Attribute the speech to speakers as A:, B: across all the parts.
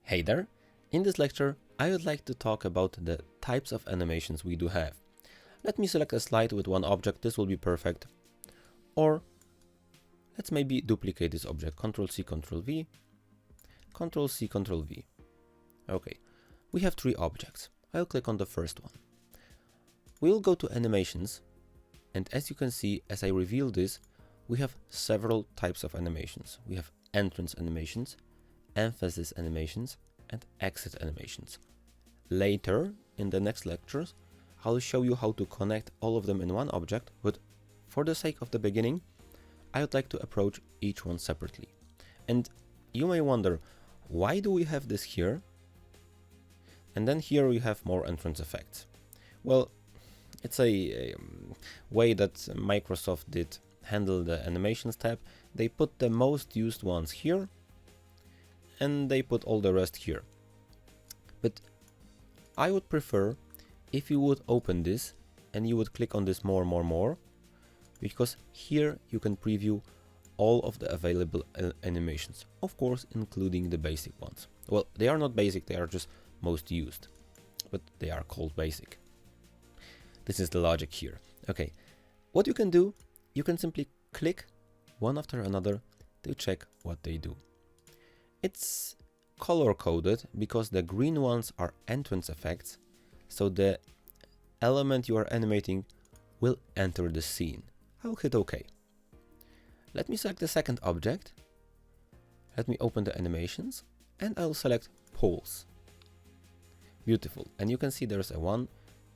A: Hey there! In this lecture, I would like to talk about the types of animations we do have. Let me select a slide with one object, this will be perfect. Or let's maybe duplicate this object, Ctrl+C, Ctrl+V, Ctrl+C, Ctrl+V. Okay, we have three objects. I'll click on the first one. We'll go to animations, and as you can see, as I reveal this, we have several types of animations. We have entrance animations, emphasis animations, and exit animations. Later, in the next lectures, I'll show you how to connect all of them in one object, but for the sake of the beginning, I would like to approach each one separately. And you may wonder, why do we have this here? And then here we have more entrance effects. Well, it's a way that Microsoft did handle the animations tab. They put the most used ones here, and they put all the rest here. But I would prefer if you would open this and you would click on this more, because here you can preview all of the available animations, of course including the basic ones. Well, they are not basic, they are just most used, but they are called basic. This is the logic here. Okay, what you can do, you can simply click one after another to check what they do. It's color coded because the green ones are entrance effects, so the element you are animating will enter the scene. I'll hit OK. Let me select the second object. Let me open the animations and I'll select pulse. Beautiful. And you can see there's a 1,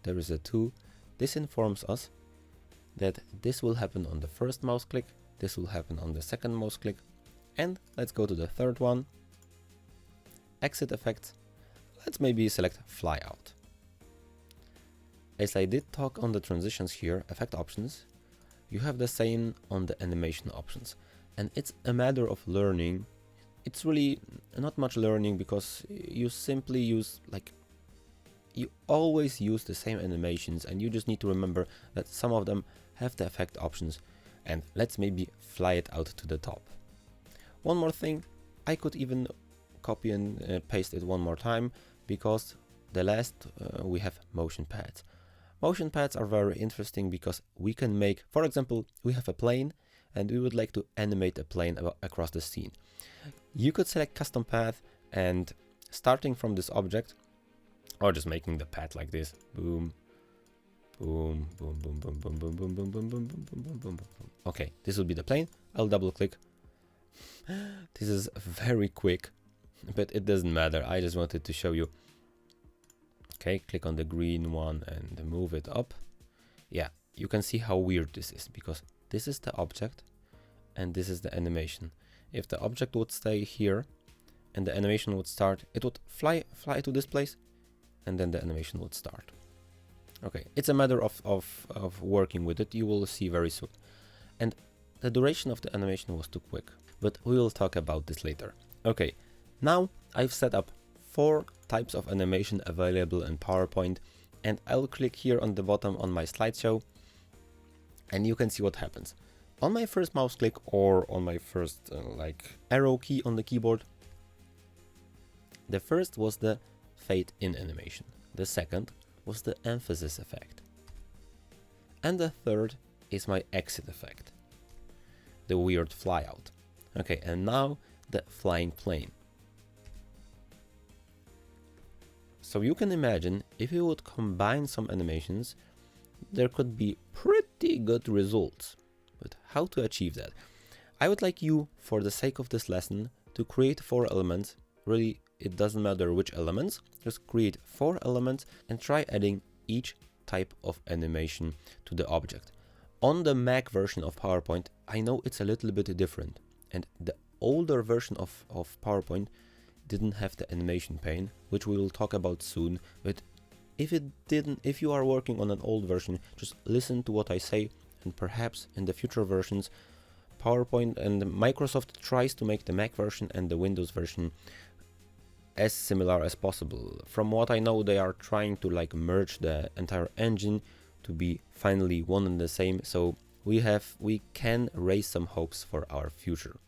A: there is a 2. This informs us that this will happen on the first mouse click, this will happen on the second mouse click, and let's go to the third one. Exit effects. Let's maybe select fly out. As I did talk on the transitions here, effect options, you have the same on the animation options. And it's a matter of learning. It's really not much learning because you simply use, you always use the same animations, and you just need to remember that some of them have the effect options. And let's maybe fly it out to the top. One more thing, I could even copy and paste it one more time, because the last we have motion pads. Motion pads are very interesting because we can make, for example, we have a plane and we would like to animate a plane across the scene. You could select custom path and starting from this object, or just making the path like this, boom, boom, boom, boom, boom, boom, boom, boom, boom, boom, boom, boom, boom, boom, boom, boom. Okay, this will be the plane. I'll double click. This is very quick, but it doesn't matter. I just wanted to show you. Okay, click on the green one and move it up. Yeah, you can see how weird this is, because this is the object and this is the animation. If the object would stay here and the animation would start, it would fly to this place and then the animation would start. Okay, it's a matter of working with it. You will see very soon. And the duration of the animation was too quick, but we will talk about this later. Okay, now I've set up 4 types of animation available in PowerPoint, and I'll click here on the bottom on my slideshow and you can see what happens. On my first mouse click or on my first arrow key on the keyboard, the first was the fade in animation, the second was the emphasis effect, and the third is my exit effect, the weird fly out. Okay, and now the flying plane. So you can imagine if you would combine some animations, there could be pretty good results. But how to achieve that? I would like you, for the sake of this lesson, to create 4 elements. Really, it doesn't matter which elements, just create 4 elements and try adding each type of animation to the object. On the Mac version of PowerPoint, I know it's a little bit different, and the older version of PowerPoint didn't have the animation pane, which we will talk about soon. But if you are working on an old version, just listen to what I say, and perhaps in the future versions, PowerPoint and Microsoft tries to make the Mac version and the Windows version as similar as possible. From what I know, they are trying to merge the entire engine to be finally one and the same, so we can raise some hopes for our future.